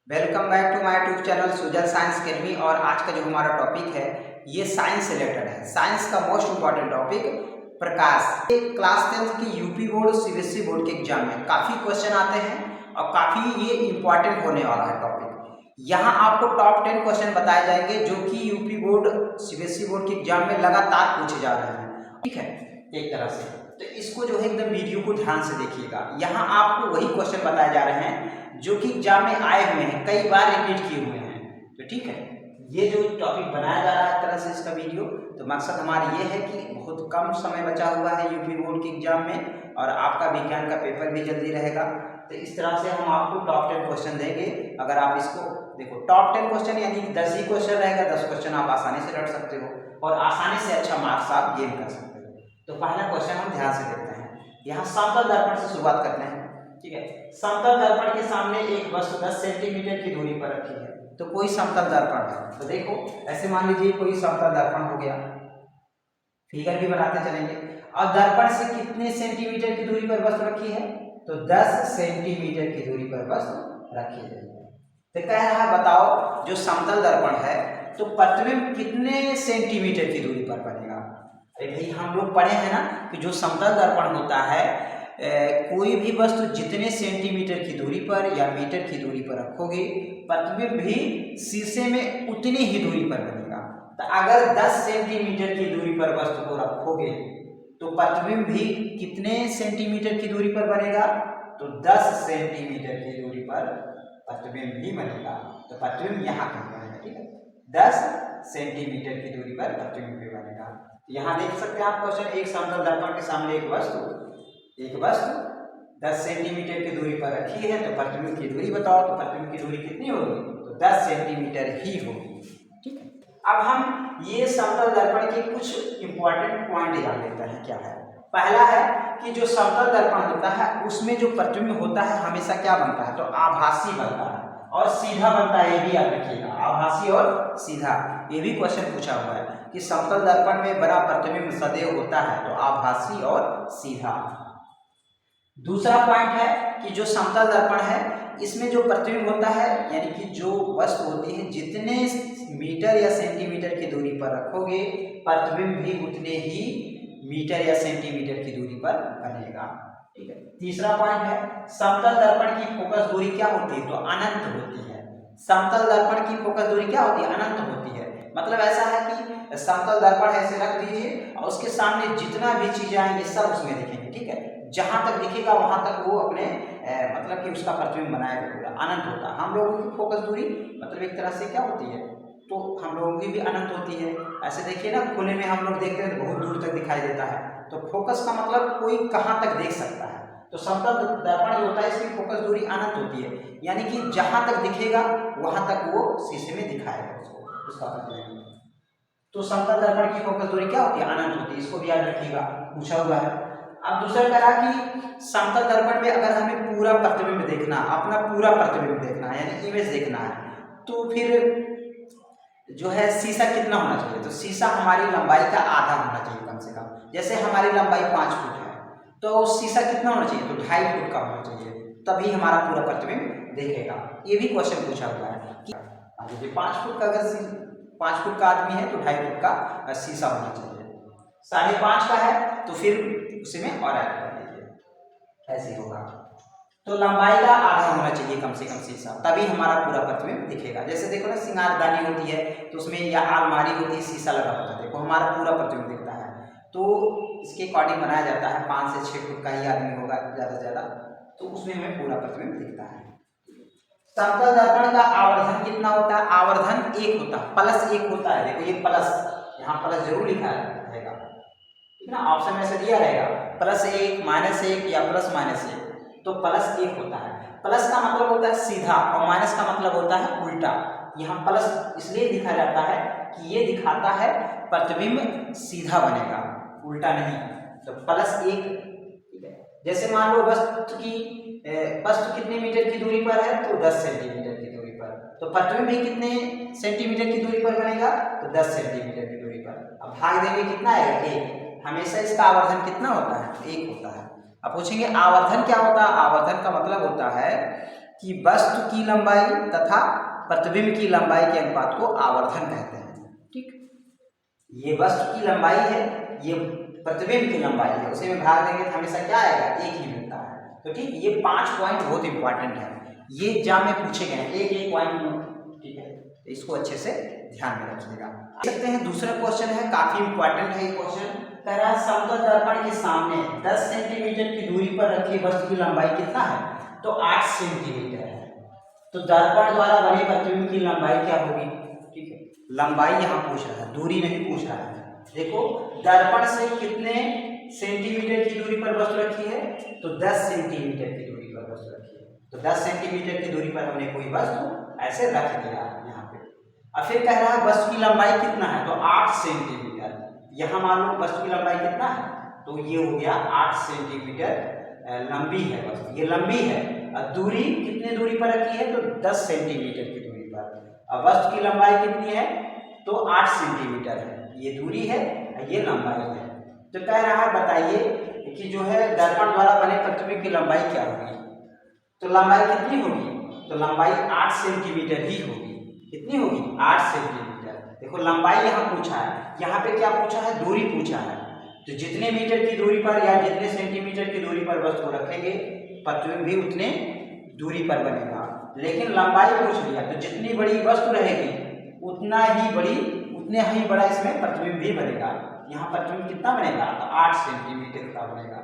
Welcome back to my YouTube channel Sujal science academy. और आज का जो हमारा टॉपिक है ये साइंस से रिलेटेड है। साइंस का मोस्ट इम्पॉर्टेंट टॉपिक प्रकाश। क्लास 10th की यूपी बोर्ड सीबीएसई बोर्ड के एग्जाम में काफ़ी क्वेश्चन आते हैं और काफ़ी ये इम्पॉर्टेंट होने वाला है टॉपिक। यहाँ आपको टॉप 10 क्वेश्चन बताए जाएंगे जो कि यूपी बोर्ड सीबीएसई बोर्ड के एग्जाम में लगातार पूछे जा रहे हैं, ठीक है, एक तरह से। तो इसको जो है एकदम वीडियो को ध्यान से देखिएगा। यहाँ आपको वही क्वेश्चन बताए जा रहे हैं जो कि एग्जाम में आए हुए हैं, कई बार रिपीट किए हुए हैं। तो ठीक है, ये जो टॉपिक बनाया जा रहा है तरह से इसका वीडियो, तो मकसद हमारा ये है कि बहुत कम समय बचा हुआ है यूपी बोर्ड के एग्जाम में और आपका विज्ञान का पेपर भी जल्दी रहेगा। तो इस तरह से हम आपको टॉप 10 क्वेश्चन देंगे। अगर आप इसको देखो, टॉप 10 क्वेश्चन यानी 10 ही क्वेश्चन रहेगा, 10 क्वेश्चन आप आसानी से रट सकते हो और आसानी से अच्छा मार्क्स आप गेन कर सकते हो। तो पहला क्वेश्चन हम ध्यान से देखते हैं। यहाँ समतल दर्पण से शुरुआत करते हैं, ठीक है। समतल दर्पण के सामने एक वस्तु 10 सेंटीमीटर की दूरी पर रखी है। तो कोई समतल दर्पण है, तो देखो ऐसे मान लीजिए कोई समतल दर्पण हो गया, फिगर भी बनाते चलेंगे। और दर्पण से कितने सेंटीमीटर की दूरी पर वस्तु रखी है? तो 10 सेंटीमीटर की दूरी पर वस्तु रखी है। तो कह रहा है बताओ जो समतल दर्पण है तो प्रतिबिंब कितने सेंटीमीटर की दूरी पर बनेगा। अरे भाई हम लोग पढ़े हैं ना कि जो समतल दर्पण होता है कोई भी वस्तु जितने सेंटीमीटर की दूरी पर या मीटर की दूरी पर रखोगे प्रतिबिंब भी शीशे में उतनी ही दूरी पर बनेगा। तो अगर 10 सेंटीमीटर की दूरी पर वस्तु को रखोगे तो प्रतिबिंब भी कितने सेंटीमीटर की दूरी पर बनेगा? तो 10 सेंटीमीटर की दूरी पर प्रतिबिंब भी बनेगा। तो प्रतिबिंब यहाँ कहीं बनेगा, ठीक है, 10 सेंटीमीटर की दूरी पर प्रतिबिंब भी बनेगा। यहाँ देख सकते हैं आप क्वेश्चन, एक समतल दर्पण के सामने एक वस्तु 10 सेंटीमीटर की दूरी पर रखी है। तो प्रतिबिंब की दूरी बताओ, तो प्रतिबिंब की दूरी कितनी होगी? तो 10 सेंटीमीटर ही होगी, ठीक है। अब हम ये समतल दर्पण के कुछ इंपॉर्टेंट पॉइंट जान लेते हैं। क्या है? पहला है कि जो समतल दर्पण होता है उसमें जो प्रतिबिंब होता है हमेशा क्या बनता है? तो आभासी बनता है और सीधा बनता है। ये भी याद रखिएगा, आभासी और सीधा। ये भी क्वेश्चन पूछा हुआ है कि समतल दर्पण में बड़ा प्रतिबिंब सदैव होता है, तो आभासी और सीधा। दूसरा पॉइंट है कि जो समतल दर्पण है इसमें जो प्रतिबिंब होता है यानी कि जो वस्तु होती है जितने मीटर या सेंटीमीटर की दूरी पर रखोगे प्रतिबिंब भी उतने ही मीटर या सेंटीमीटर की दूरी पर बनेगा, ठीक है। तीसरा पॉइंट है समतल दर्पण की फोकस दूरी क्या होती है? तो अनंत होती है। समतल दर्पण की फोकस दूरी क्या होती है? अनंत होती है। मतलब ऐसा है कि समतल दर्पण ऐसे रख दीजिए और उसके सामने जितना भी चीजें आएंगे सब उसमें दिखेंगे, ठीक है। जहां तक दिखेगा वहां तक वो अपने मतलब कि उसका प्रतिबिंब बनाएगा, पूरा अनंत होता है। हम लोगों की फोकस दूरी मतलब एक तरह से क्या होती है? तो हम लोगों की भी अनंत होती है। ऐसे देखिए ना, खुले में हम लोग देखते हैं तो बहुत दूर तक दिखाई देता है। तो फोकस का मतलब कोई कहाँ तक देख सकता है। तो समतल दर्पण जो होता है इसकी फोकस दूरी अनंत होती है, यानी कि जहां तक दिखेगा वहां तक वो शीशे में दिखाएगा उसको, उसका प्रतिबिंब। तो समतल दर्पण की फोकस दूरी क्या होती है? अनंत होती है। इसको भी याद रखिएगा, पूछा हुआ है। अब दूसरा करा कि समतल दर्पण में अगर हमें पूरा प्रतिबिंब देखना, अपना पूरा प्रतिबिंब देखना है यानी इमेज देखना है, तो फिर जो है शीशा कितना होना चाहिए? तो शीशा हमारी लंबाई का आधा होना चाहिए कम से कम। जैसे हमारी लंबाई 5 फुट है तो शीशा कितना होना चाहिए? तो 2.5 फुट का होना चाहिए, तभी हमारा पूरा प्रतिबिंब देखेगा। ये भी क्वेश्चन पूछा हुआ है कि 5 फुट का अगर 5 फुट का आदमी है तो 2.5 फुट का शीशा होना चाहिए। 5.5 का है तो फिर उसमें और ऐड कर लीजिए, ऐसे होगा। तो लंबाई का आधा होना चाहिए कम से कम शीशा, तभी हमारा पूरा प्रतिबिंब दिखेगा। जैसे देखो ना, सिंगारदानी होती है तो उसमें या अलमारी होती है, शीशा लगा होता है, देखो हमारा पूरा प्रतिबिंब दिखता है। तो इसके अकॉर्डिंग बनाया जाता है, 5 से 6 फुट का ही आदमी होगा ज़्यादा से ज़्यादा, तो उसमें हमें पूरा प्रतिबिंब दिखता है। समतल दर्पण का आवर्धन कितना होता है? आवर्धन 1 होता है, +1 होता है। देखो ये प्लस, यहाँ प्लस जरूर लिखा रहेगा, ठीक ना, ऑप्शन में से दिया रहेगा +1, -1 या +-1। तो +1 होता है। प्लस का मतलब होता है सीधा और माइनस का मतलब होता है उल्टा। यहाँ प्लस इसलिए दिखा जाता है कि ये दिखाता है प्रतिबिंब सीधा बनेगा, उल्टा नहीं। तो +1, ठीक है। जैसे मान लो वस्तु कितने मीटर की दूरी पर है? तो 10 सेंटीमीटर की दूरी पर। तो प्रतिबिंब भी कितने सेंटीमीटर की दूरी पर बनेगा? तो 10 सेंटीमीटर की दूरी पर। अब भाग देंगे, कितना आएगा? 1। हमेशा इसका आवर्धन कितना होता है? 1 होता है। अब पूछेंगे आवर्धन क्या होता है? आवर्धन का मतलब होता है कि वस्तु की लंबाई तथा प्रतिबिंब की लंबाई के अनुपात को आवर्धन कहते हैं। ठीक, ये वस्तु की लंबाई है, ये प्रतिबिंब की लंबाई है, उसे में भाग देंगे तो हमेशा क्या आएगा, एक ही मिलता है। तो ठीक, ये 5 पॉइंट बहुत इंपॉर्टेंट है, ये एग्जाम में पूछे गए हैं, एक एक पॉइंट में। ठीक है, तो इसको अच्छे से ध्यान में रखिएगा। देख सकते हैं दूसरा क्वेश्चन है, काफी इंपॉर्टेंट है ये क्वेश्चन। कह रहा है समतल दर्पण के सामने 10 सेंटीमीटर की दूरी पर रखी वस्तु की लंबाई कितना है, तो 8 सेंटीमीटर है। तो दर्पण द्वारा बने प्रतिबिंब की लंबाई क्या होगी। ठीक है, लंबाई यहाँ पूछ रहा है, दूरी नहीं पूछ रहा है। देखो दर्पण से कितने सेंटीमीटर की दूरी पर वस्तु रखी है, तो 10 सेंटीमीटर की दूरी पर वस्तु रखी है। तो 10 सेंटीमीटर की दूरी पर हमने कोई वस्तु ऐसे रख दिया यहाँ पे। अब फिर कह रहा है वस्तु की लंबाई कितना है, तो 8 सेंटीमीटर। यहाँ मान लो वस्तु की लंबाई कितना है, तो ये हो गया 8 सेंटीमीटर लंबी है वस्तु, ये लंबी है। और दूरी कितने दूरी पर रखी है, तो 10 सेंटीमीटर की दूरी पर। अब वस्तु की लंबाई कितनी है, तो 8 सेंटीमीटर है, ये दूरी है, ये लंबाई है। तो कह रहा है बताइए कि जो है दर्पण द्वारा बने प्रतिबिंब की लंबाई क्या होगी। तो लंबाई कितनी होगी, तो लंबाई 8 सेंटीमीटर ही होगी। कितनी होगी, 8 सेंटीमीटर। देखो लंबाई यहाँ पूछा है, यहाँ पे क्या पूछा है, दूरी पूछा है। तो जितने मीटर की दूरी पर या जितने सेंटीमीटर की दूरी पर वस्तु रखेंगे, प्रतिबिंब भी उतने दूरी पर बनेगा। लेकिन लंबाई पूछ लिया, तो जितनी बड़ी वस्तु रहेगी उतना ही बड़ा इसमें प्रतिबिंब भी बनेगा। यहाँ प्रतिबिंब कितना बनेगा, तो 8 सेंटीमीटर का बनेगा।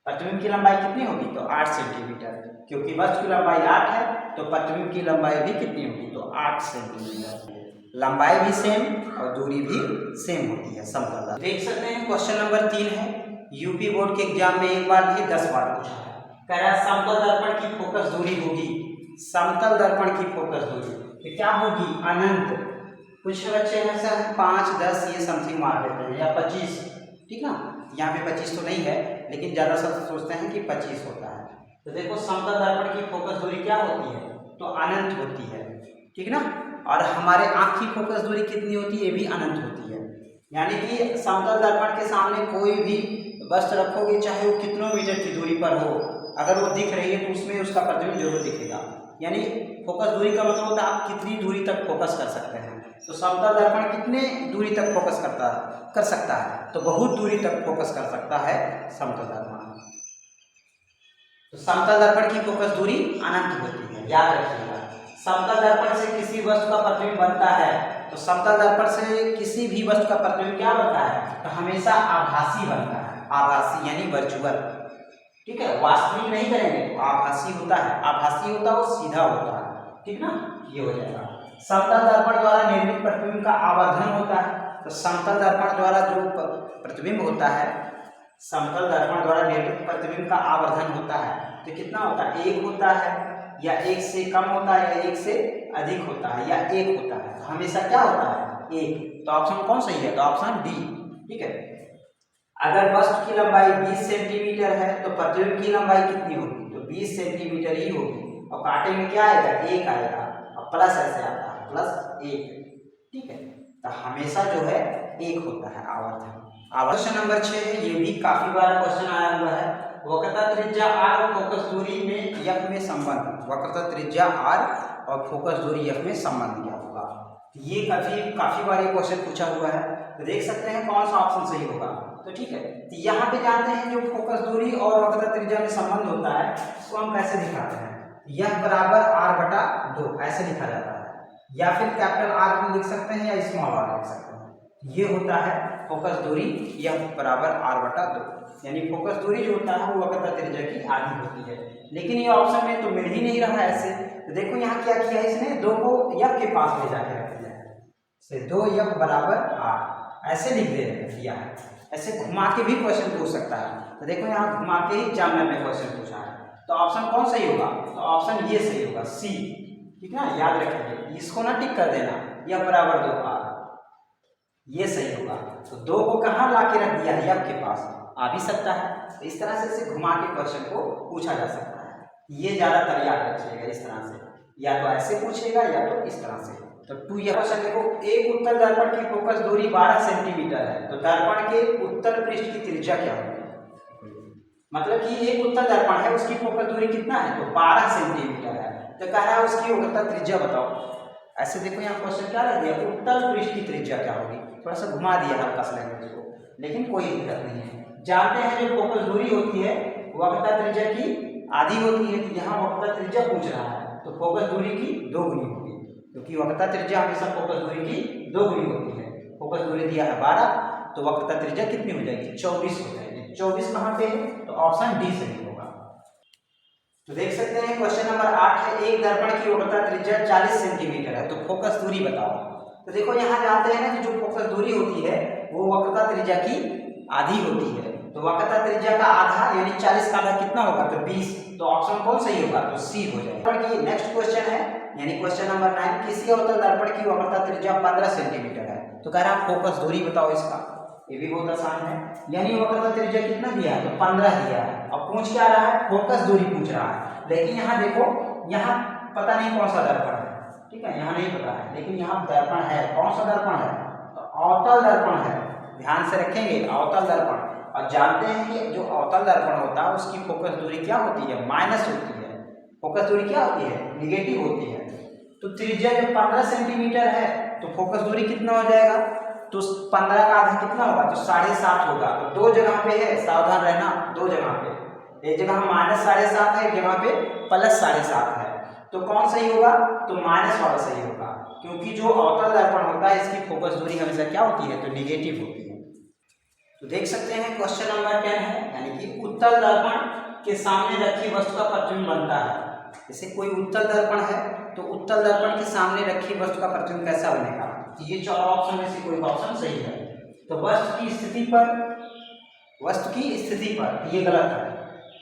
प्रतिबिंब की लंबाई कितनी होगी, तो 8 सेंटीमीटर। क्योंकि वस्तु की लंबाई 8 है, तो प्रतिबिंब की लंबाई भी कितनी होगी, तो 8 सेंटीमीटर। लंबाई भी सेम और दूरी भी सेम होती है समतल। देख सकते हैं क्वेश्चन नंबर 3 है, यूपी बोर्ड के एग्जाम में एक बार नहीं 10 बार पूछा है। कह रहा है समतल दर्पण की फोकस दूरी होगी, समतल दर्पण की फोकस दूरी तो क्या होगी, अनंत। कुछ बच्चे हैं सर 5, 10 ये समथिंग मार देते हैं, या 25। ठीक ना, यहाँ पे 25 तो नहीं है, लेकिन ज़्यादा सब सोचते हैं कि 25 होता है। तो देखो समतल दर्पण की फोकस दूरी क्या होती है, तो अनंत होती है। ठीक ना, और हमारे आँख की फोकस दूरी कितनी होती है, ये भी अनंत होती है। यानी कि समतल दर्पण के सामने कोई भी वस्तु रखोगे, चाहे वो कितनों मीटर की दूरी पर हो, अगर वो दिख रही है तो उसमें उसका प्रतिबिंब जरूर दिखेगा। यानी फोकस दूरी का मतलब होता है आप कितनी दूरी तक फोकस कर सकते हैं। तो समतल दर्पण कितने दूरी तक फोकस कर सकता है, तो बहुत दूरी तक फोकस कर सकता है समतल दर्पण। तो समतल दर्पण की फोकस दूरी अनंत होती है, याद रखिएगा। समतल दर्पण से किसी वस्तु का प्रतिबिंब बनता है, तो समतल दर्पण से किसी भी वस्तु का प्रतिबिंब क्या बनता है, तो हमेशा आभासी बनता है। आभासी यानी वर्चुअल। ठीक है, वास्तविक नहीं करेंगे, आभासी होता है। आभासी होता है वो सीधा होता है। ठीक ना, ये हो जाएगा। समतल दर्पण द्वारा निर्मित प्रतिबिंब का आवर्धन होता है। तो समतल दर्पण द्वारा जो प्रतिबिंब होता है, समतल दर्पण द्वारा निर्मित प्रतिबिंब का आवर्धन होता है, तो कितना होता है, 1 होता है, या 1 से कम होता है, या 1 से अधिक होता है, या 1 होता है। तो हमेशा क्या होता है, 1। तो ऑप्शन कौन सही है, तो ऑप्शन डी। ठीक है, अगर वस्तु की लंबाई 20 सेंटीमीटर है, तो प्रतिबिंब की लंबाई कितनी होगी, तो 20 सेंटीमीटर ही होगी। और कांटे में क्या आएगा, 1 आएगा, और प्लस ऐसे आता है, +1। ठीक है, तो हमेशा जो है 1 होता है आवर्धन। क्वेश्चन नंबर 6 है, ये भी काफी बार क्वेश्चन आया हुआ है। वक्रता त्रिज्या r और फोकस दूरी में f में संबंध। वक्रता त्रिज्या r और फोकस दूरी f में संबंध क्या होगा। ये काफी बार ये क्वेश्चन पूछा हुआ है। तो देख सकते हैं कौन सा ऑप्शन सही होगा। तो ठीक है, तो यहाँ पे जानते हैं जो फोकस दूरी और वक्रता त्रिज्या में संबंध होता है, उसको हम कैसे दिखाते हैं, यह बराबर r/2 ऐसे लिखा जाता है, या फिर कैपिटल R लिख सकते हैं, या स्मॉल r लिख सकते हैं। ये होता है फोकस दूरी, यह बराबर r/2। यानी फोकस दूरी जो होता है वो वक्रता त्रिज्या की आधी होती है। लेकिन ये ऑप्शन में तो मिल ही नहीं रहा है ऐसे। तो देखो यहाँ क्या किया है, इसने 2 को f के पास ले जाके रख दिया है, से 2f बराबर r ऐसे लिख दिया है। ऐसे घुमा के भी क्वेश्चन पूछ सकता है। तो देखो यहाँ घुमा के ही एग्जामिनर ने क्वेश्चन पूछा है। तो ऑप्शन कौन सही होगा, तो ऑप्शन ये सही होगा, सी। ठीक ना, याद रखेंगे, इसको ना टिक कर देना, यह बराबर 2r, ये सही होगा। तो 2 को कहाँ ला के रख दिया है, f के पास, आ भी सकता है। तो इस तरह से इसे घुमा के क्वेश्चन को पूछा जा सकता है। ये ज्यादातर याद रखिएगा, इस तरह से, या तो ऐसे पूछेगा या तो इस तरह से। तो 2 ये क्वेश्चन देखो, एक उत्तल दर्पण की फोकस दूरी 12 सेंटीमीटर है, तो दर्पण के उत्तल पृष्ठ की त्रिज्या क्या होगी। मतलब कि एक उत्तल दर्पण है, उसकी फोकस दूरी कितना है, तो 12 सेंटीमीटर है। तो कह रहा है उसकी वक्रता त्रिज्या बताओ। ऐसे देखो यहाँ क्वेश्चन क्या लग गया, उत्तल पृष्ठ की त्रिज्या क्या होगी, थोड़ा सा घुमा दिया हल्का सा लैंग्वेज को, लेकिन कोई दिक्कत नहीं है। जानते हैं जो फोकस दूरी होती है वक्रता त्रिज्या की आधी होती है, तो यहाँ वक्रता त्रिज्या पूछ रहा है तो फोकस दूरी की दोगुनी होगी, क्योंकि वक्रता त्रिज्या हमेशा फोकस दूरी की दोगुनी होती है। फोकस दूरी दिया है 12, तो वक्रता त्रिज्या कितनी हो जाएगी, 24 हो जाएगी। 24 कहाँ पे है, तो ऑप्शन डी सही होगा। तो देख सकते हैं क्वेश्चन नंबर 8 है, एक दर्पण की वक्रता त्रिज्या 40 सेंटीमीटर है, तो फोकस दूरी बताओ। तो देखो यहाँ जानते हैं ना कि जो फोकस दूरी होती है वो वक्रता त्रिज्या की आधी होती है, तो वक्रता त्रिज्या का आधा यानी 40 का आधा कितना होगा, तो 20, तो ऑप्शन कौन सही होगा, तो सी हो जाएगा। नेक्स्ट क्वेश्चन है यानी क्वेश्चन नंबर 9, किसी अवतल दर्पण की वक्रता त्रिज्या 15 सेंटीमीटर है, तो कह रहा है फोकस दूरी बताओ इसका। ये भी बहुत आसान है, यानी वक्रता त्रिज्या कितना दिया है, तो 15 दिया है। अब पूछ क्या रहा है, फोकस दूरी पूछ रहा है, लेकिन यहाँ देखो यहाँ पता नहीं कौन सा दर्पण है, ठीक है, यहाँ नहीं पता है, लेकिन यहाँ दर्पण है। कौन सा दर्पण है, तो अवतल दर्पण है, ध्यान से रखेंगे अवतल दर्पण। और जानते हैं कि जो अवतल दर्पण होता है उसकी फोकस दूरी क्या होती है, माइनस होती है। फोकस दूरी क्या होती है, निगेटिव होती है। तो त्रिज्या जब 15 सेंटीमीटर है तो फोकस दूरी कितना हो जाएगा, तो 15 का आधा कितना होगा, तो 7.5 होगा। तो दो जगह पे है, सावधान रहना, दो जगह पे, एक जगह -7.5 है, एक जगह पे +7.5 है, तो कौन सही होगा, तो माइनस वाला सही होगा, क्योंकि जो अवतल दर्पण होता है इसकी फोकस दूरी हमेशा क्या होती है, तो निगेटिव होती है। तो देख सकते हैं क्वेश्चन नंबर 10 है, यानी कि उत्तल दर्पण के सामने रखी वस्तु का प्रतिबिंब बनता है। जैसे कोई उत्तल दर्पण है तो उत्तल दर्पण के सामने रखी वस्तु का प्रतिबिंब कैसा बनेगा, ये चारों ऑप्शन में से कोई ऑप्शन सही है। तो वस्तु की स्थिति पर ये गलत है,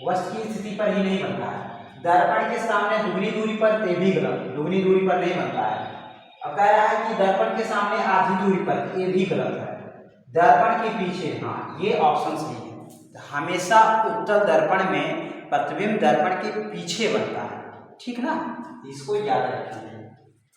वस्तु की स्थिति पर ही नहीं बनता है। दर्पण के सामने दुगनी दूरी पर, ये भी गलत, दुगनी दूरी पर नहीं बनता है। अब कह रहा है कि दर्पण के सामने आधी दूरी पर, ये भी गलत है। दर्पण के पीछे, हाँ ये ऑप्शन सही है। हमेशा उत्तल दर्पण में प्रतिबिंब दर्पण के पीछे बनता है, ठीक ना, इसको याद रखिए,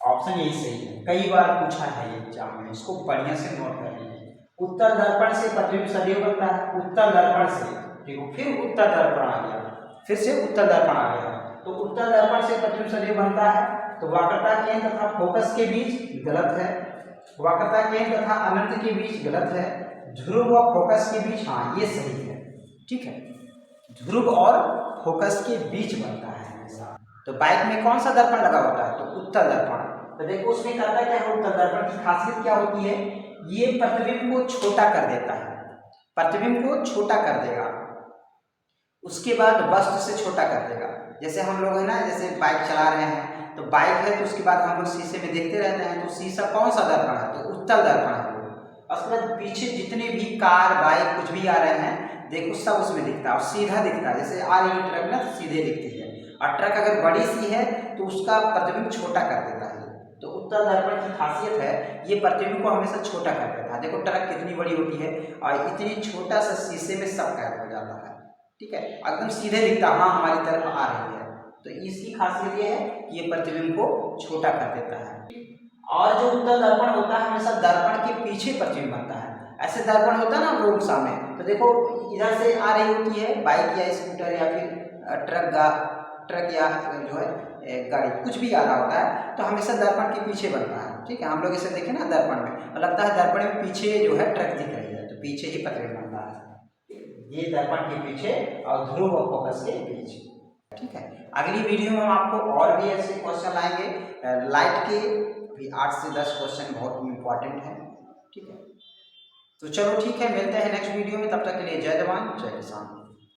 ऑप्शन यही सही है। कई बार पूछा है ये एग्जाम में, इसको बढ़िया से नोट कर लीजिए। उत्तल दर्पण से प्रतिबिंब सदैव बनता है, उत्तल दर्पण से, देखो फिर उत्तल दर्पण आ गया, फिर से उत्तल दर्पण आ गया, तो उत्तल दर्पण से प्रतिबिंब सदैव बनता है। तो वक्रता केंद्र तथा फोकस के बीच गलत है, वक्रता केंद्र तथा अनंत के बीच गलत है, ध्रुव व फोकस के बीच, हाँ ये सही है, ठीक है, ध्रुव और फोकस के बीच बनता है हमेशा। तो बाइक में कौन सा दर्पण लगा होता है, तो उत्तल दर्पण। तो देखो उसमें करता क्या है, उत्तल दर्पण की खासियत क्या होती है, ये प्रतिबिंब को छोटा कर देता है, प्रतिबिंब को छोटा कर देगा, उसके बाद वस्तु से छोटा कर देगा। जैसे हम लोग है ना, जैसे बाइक चला रहे हैं तो बाइक है, तो उसके बाद हम लोग शीशे में देखते रहते हैं, तो शीशा कौन सा दर्पण है, तो उत्तल दर्पण है। उसके बाद पीछे जितने भी कार बाइक कुछ भी आ रहे हैं देखो सब उसमें दिखता है, और सीधा दिखता है। जैसे आ रही ट्रक ना, तो सीधे दिखती है, और ट्रक अगर बड़ी सी है तो उसका प्रतिबिंब छोटा कर देता है। तो उत्तल दर्पण की खासियत है, ये प्रतिबिंब को हमेशा छोटा कर देता है। देखो ट्रक कितनी बड़ी होती है, और इतनी छोटा सा शीशे में सब कैद हो जाता है, ठीक है, एकदम सीधे दिखता है, हाँ हमारी तरफ आ रही है। तो इसकी खासियत ये है कि ये प्रतिबिंब को छोटा कर देता है। और जो उत्तल दर्पण होता है हमेशा दर्पण के पीछे प्रतिबिंब बनता है। ऐसे दर्पण होता है ना रोड सामने, तो देखो इधर से आ रही होती है बाइक या स्कूटर या फिर ट्रक या जो है गाड़ी कुछ भी आ रहा होता है, तो हमेशा दर्पण के पीछे बनता है, ठीक है। हम लोग इसे देखें ना दर्पण में, और लगता है दर्पण में पीछे जो है ट्रक दिख रही है, तो पीछे ही प्रतिबिंब बनता है। ये दर्पण के पीछे और ध्रुव और फोकस के बीच, ठीक है। अगली वीडियो में हम आपको और भी ऐसे क्वेश्चन लाएंगे, लाइट के भी 8 से 10 क्वेश्चन बहुत इंपॉर्टेंट है, ठीक है। तो चलो ठीक है, मिलते हैं नेक्स्ट वीडियो में, तब तक के लिए जय जवान जय किसान।